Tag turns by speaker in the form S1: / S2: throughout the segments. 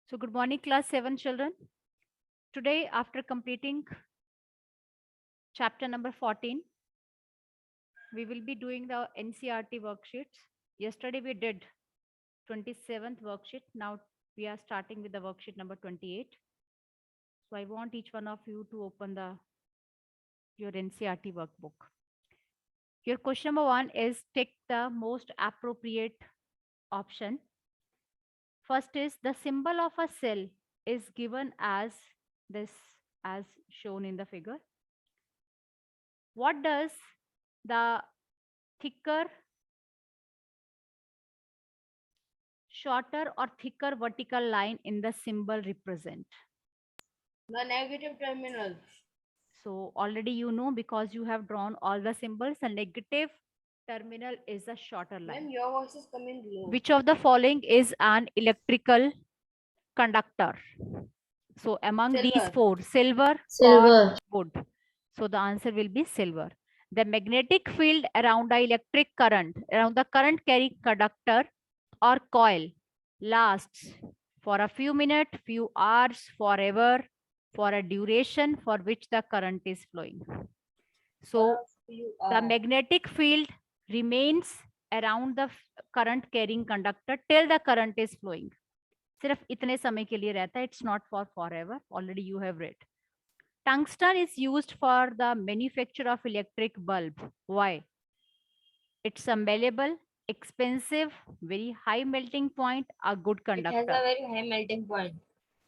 S1: So good morning, class 7 children. Today, after completing chapter number 14, we will be doing the NCRT worksheets. Yesterday we did 27th worksheet. Now we are starting with the worksheet number 28. So I want each one of you to open your NCRT workbook. Your question number 1 is take the most appropriate option. First is the symbol of a cell is given as this, as shown in the figure. What does the thicker, shorter or thicker vertical line in the symbol represent?
S2: The negative terminal.
S1: So already you know, because you have drawn all the symbols, the negative terminal is a shorter line.
S2: Ma'am, your voice is coming low.
S1: Which of the following is an electrical conductor? So among these
S2: Silver.
S1: four, silver,
S3: Silver.
S1: or wood. So the answer will be silver. The magnetic field around the electric current, around the current carrying conductor or coil, lasts for a few minutes, few hours, forever, for a duration for which the current is flowing. So the magnetic field remains around the current carrying conductor till the current is flowing. सिर्फ इतने समय के लिए रहता है. It's not for forever. Already you have read. Tungsten is used for the manufacture of electric bulb. Why? It's a malleable, expensive, very high melting point, a good
S2: It has
S1: conductor.
S2: a very high melting point.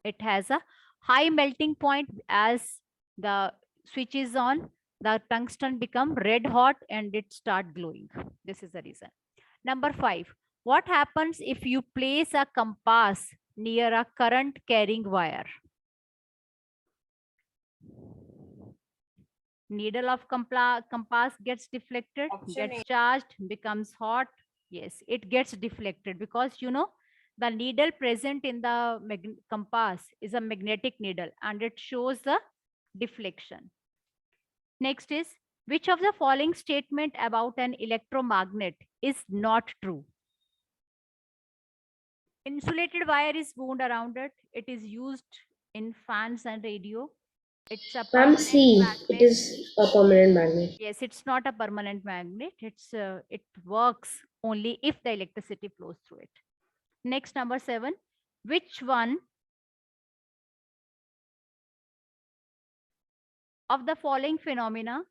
S1: It has a high melting point. As the switch is on, the tungsten become red hot and it start glowing. This is the reason. Number 5. What happens if you place a compass near a current carrying wire? Needle of compass gets deflected,
S2: Option
S1: gets
S2: A.
S1: charged, becomes hot. Yes, it gets deflected because the needle present in the compass is a magnetic needle and it shows the deflection. Next is, which of the following statement about an electromagnet is not true? Insulated wire is wound around it. It is used in fans and radio. It's a
S3: Ma'am,
S1: permanent
S3: C.
S1: magnet.
S3: It is a permanent magnet.
S1: Yes, it's not a permanent magnet. It works only if the electricity flows through it. Next, number 7. Which one of the following phenomena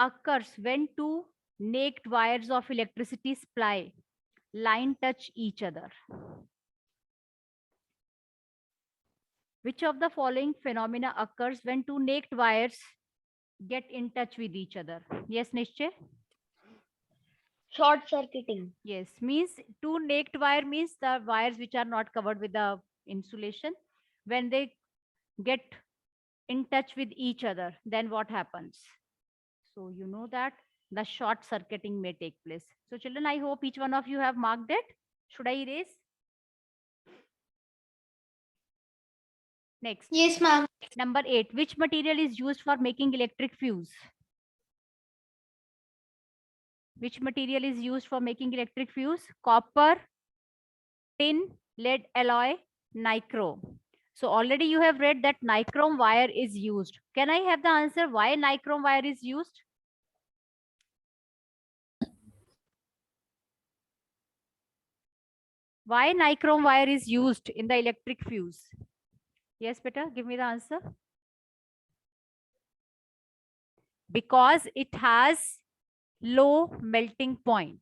S1: occurs when two naked wires of electricity supply line touch each other? Which of the following phenomena occurs when two naked wires get in touch with each other? Yes, Nishchay?
S2: Short circuiting.
S1: Yes, means two naked wire means the wires which are not covered with the insulation. When they get in touch with each other, then what happens? So you know that the short circuiting may take place. So children, I hope each one of you have marked it. Should I erase? Next.
S2: Yes, ma'am.
S1: Number 8. Which material is used for making electric fuse? Which material is used for making electric fuse? Copper, tin, lead alloy, nichrome. So already you have read that nichrome wire is used. Can I have the answer why nichrome wire is used? Why nichrome wire is used in the electric fuse? Yes, beta, give me the answer. Because it has low melting point.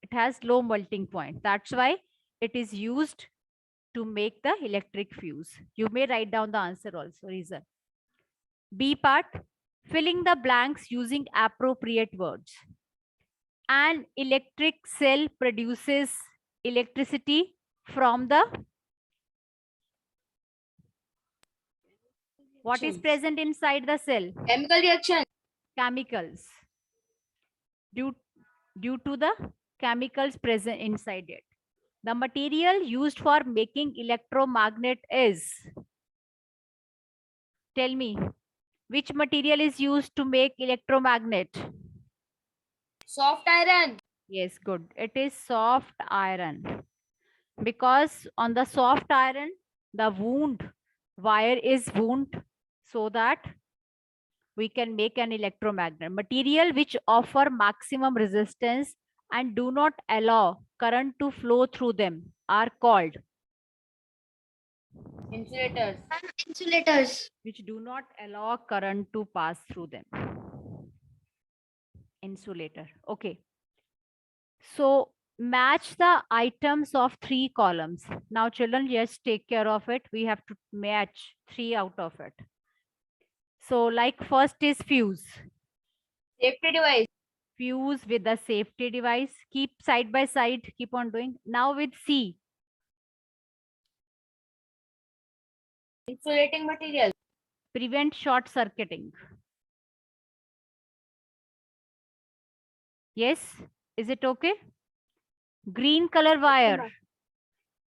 S1: It has low melting point. That's why it is used to make the electric fuse. You may write down the answer also, reason. B part, filling the blanks using appropriate words. An electric cell produces electricity from the what is present inside the cell?
S2: Chemical reaction.
S1: Chemicals. Due to the chemicals present inside it. The material used for making electromagnet is, tell me, which material is used to make electromagnet?
S2: Soft iron.
S1: Yes, good. It is soft iron. Because on the soft iron, The wound wire is wound so that we can make an electromagnet. Material which offer maximum resistance and do not allow current to flow through them are called,
S2: Insulators.
S4: Insulators.
S1: which do not allow current to pass through them. Insulator. Okay. So match the items of 3 columns. Now children, just take care of it. We have to match 3 out of it. So like first is fuse.
S2: Safety device.
S1: Fuse with the safety device. Keep side by side. Keep on doing. Now with C.
S2: Insulating material.
S1: Prevent short circuiting. Yes. Is it okay? Green color wire.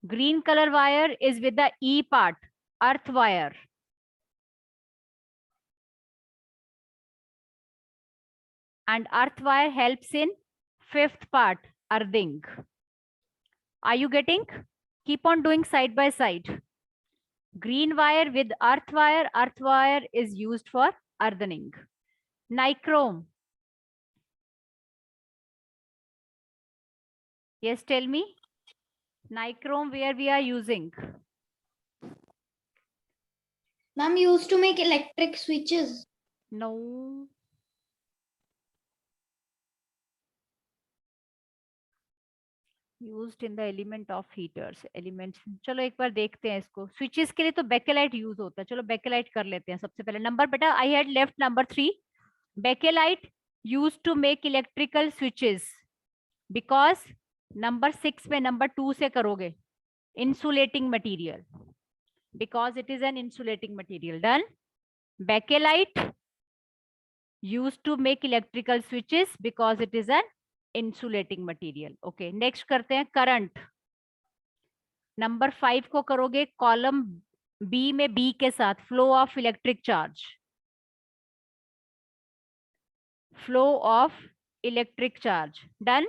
S1: Green color wire is with the E part. Earth wire. And earth wire helps in 5th part, earthing. Are you getting? Keep on doing side by side. Green wire with earth wire is used for earthening. Nichrome. Yes, tell me. Nichrome where we are using.
S4: Ma'am, used to make electric switches.
S1: No. Used in the element of heaters. Elements. चलो एक बार देखते हैं इसको. Switches के लिए तो bakelite use होता है. चलो बेकेलाइट कर लेते हैं सबसे पहले. नंबर बेटा, I had left number 3. Bakelite used to make electrical switches because number 6 में number 2 से करोगे. Insulating material. Because it is an insulating material. Done. Bakelite used to make electrical switches because it is an insulating material. Okay, next करते हैं current. Number 5 को करोगे column B में B के साथ flow of electric charge. Flow of electric charge. Done.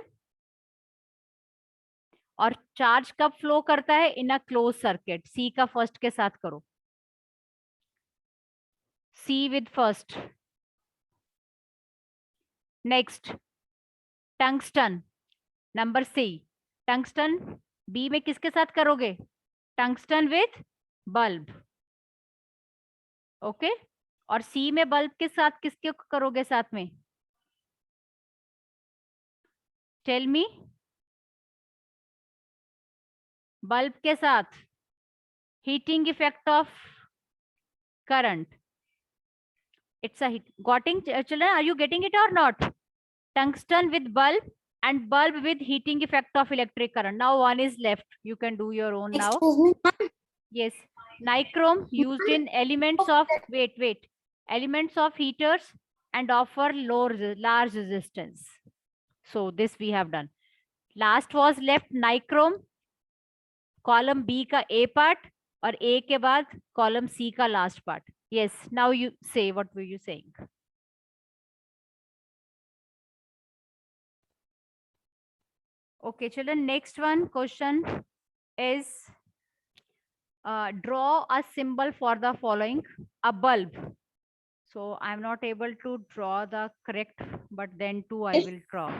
S1: और charge कब flow करता है? इन अ क्लोज सर्किट. सी का फर्स्ट के साथ करो. C with first. Next tungsten. Number C. Tungsten B में किसके साथ करोगे? Tungsten with bulb. ओके. और सी में बल्ब के साथ किसके करोगे साथ में? Tell me. बल्ब के साथ heating effect of current. It's a heat. Getting, children, are you getting it or not? Tungsten with bulb and bulb with heating effect of electric current. Now one is left. You can do your own now.
S4: Excuse me, ma'am.
S1: Yes. Nichrome used in elements of, wait. Elements of heaters and offer large resistance. So this we have done. Last was left nichrome. Column B का A part और A के बाद column C का last part. Yes, now you say what were you saying? Okay, children, next one question is draw a symbol for the following. A bulb. So I'm not able to draw the correct, but then too I will draw.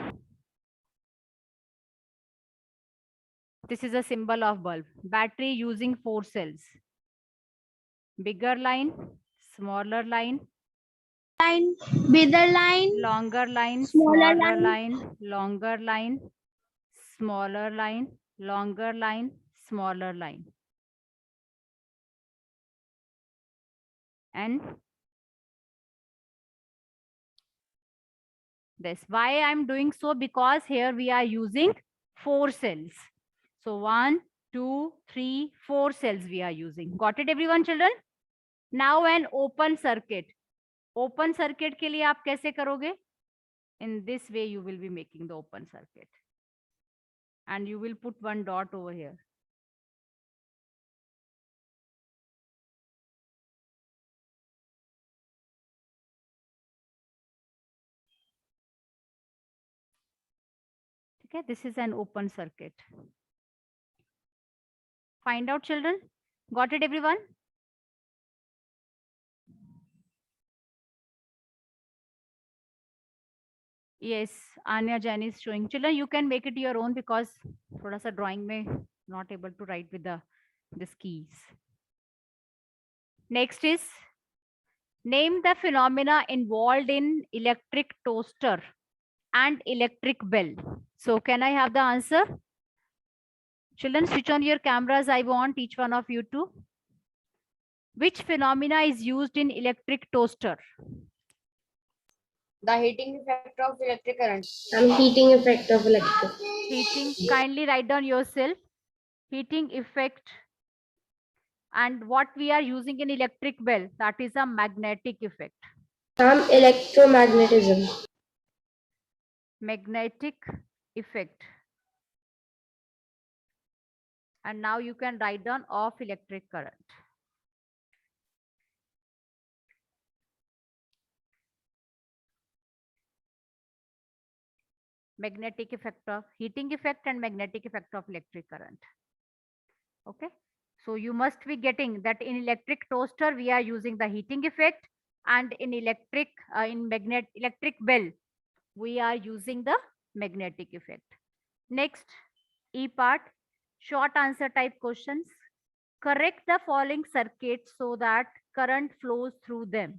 S1: This is a symbol of bulb. Battery using 4 cells. Bigger line, smaller line,
S4: Line, bigger line,
S1: longer line,
S4: Smaller
S1: smaller
S4: line.
S1: line, longer line, smaller line, longer line, smaller line. And this. Why I'm doing so? Because here we are using 4 cells. So 1, 2, 3, 4 cells we are using. Got it everyone, children? Now an open circuit. Open circuit के लिए आप कैसे करोगे? In this way you will be making the open circuit. And you will put one dot over here. Okay, this is an open circuit. Find out, children. Got it, everyone? Yes, Anya Jain is showing. Children, you can make it your own because thoda sa drawing mein not able to write with this keys. Next is name the phenomena involved in electric toaster and electric bell. So can I have the answer? Children, switch on your cameras. I want each one of you to. Which phenomena is used in electric toaster?
S2: The heating effect of electric current.
S3: Heating effect of electric.
S1: Heating. Kindly write down yourself. Heating effect. And what we are using in electric bell, that is a magnetic effect.
S3: Electromagnetism.
S1: Magnetic effect. And now you can write down of electric current. Magnetic effect of heating effect and magnetic effect of electric current. Okay. So you must be getting that in electric toaster, we are using the heating effect, and in electric bell, we are using the magnetic effect. Next, E part, short answer type questions. Correct the following circuits so that current flows through them.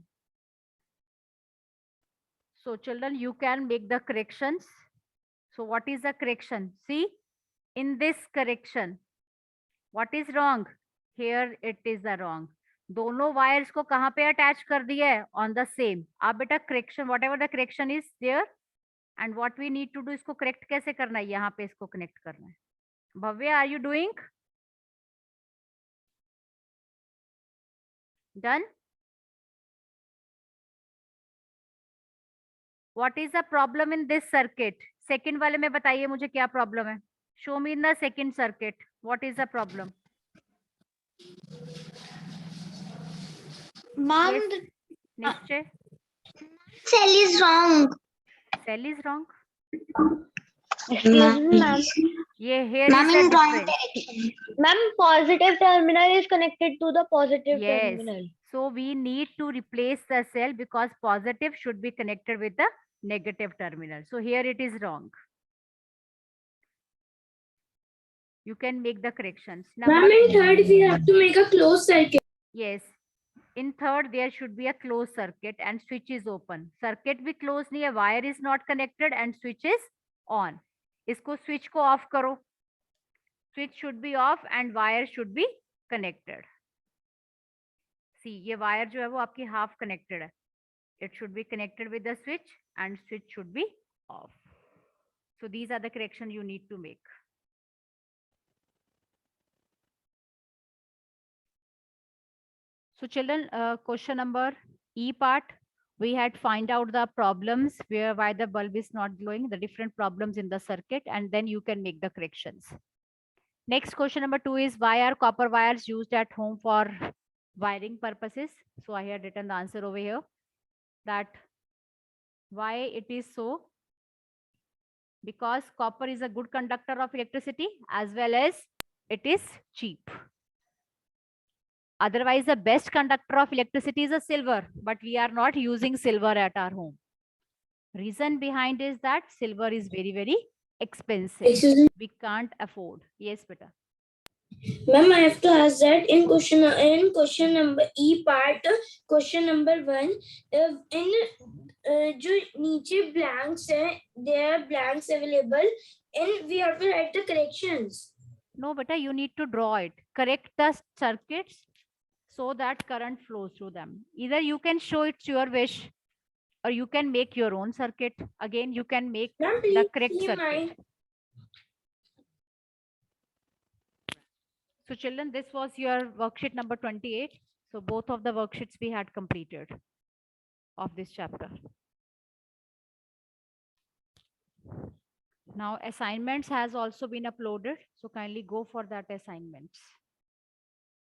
S1: So children, you can make the corrections. So what is the correction? See, in this correction, what is wrong? Here it is the wrong. दोनों wires को कहाँ पे attach कर दिया है? On the same. आप बेटा correction, whatever the correction is there, and what we need to do, इसको correct कैसे करना है? यहाँ पे इसको connect करना है. Bhavya, are you doing? Done? What is the problem in this circuit? Second वाले में बताइए मुझे क्या problem है? Show me in the second circuit. What is the problem?
S4: Mom,
S1: Yes, Nishchay.
S4: cell is wrong.
S1: Cell is wrong.
S4: Excuse me, ma'am.
S1: Yeah, here
S4: Ma'am,
S1: is the
S4: in wrong
S1: difference.
S4: direction. Ma'am, positive terminal is connected to the positive
S1: Yes.
S4: terminal.
S1: So we need to replace the cell because positive should be connected with the negative terminal. So here it is wrong. You can make the corrections.
S5: Ma'am, in third we have to make a closed circuit.
S1: Yes. In third, there should be a closed circuit and switch is open. Circuit भी close नहीं है, wire is not connected and switch is on. इसको switch को off करो. Switch should be off and wire should be connected. See, ये wire जो है वो आपकी half connected है. It should be connected with the switch and switch should be off. So these are the corrections you need to make. So children, question number E part, we had find out the problems why the bulb is not glowing, the different problems in the circuit, and then you can make the corrections. Next question number 2 is why are copper wires used at home for wiring purposes? So I had written the answer over here, that why it is so, because copper is a good conductor of electricity as well as it is cheap. Otherwise, the best conductor of electricity is a silver, but we are not using silver at our home. Reason behind is that silver is very, very expensive.
S5: Excuse me.
S1: We can't afford. Yes, beta.
S5: Ma'am, I have to ask that in question number E part, question number 1, in जो नीचे blanks है, there are blanks available, and we have to write the corrections.
S1: No, beta, you need to draw it. Correct the circuits so that current flows through them. Either you can show it to your wish, or you can make your own circuit. Again, you can make the correct circuit. So children, this was your worksheet number 28. So both of the worksheets we had completed of this chapter. Now assignments has also been uploaded. So kindly go for that assignments.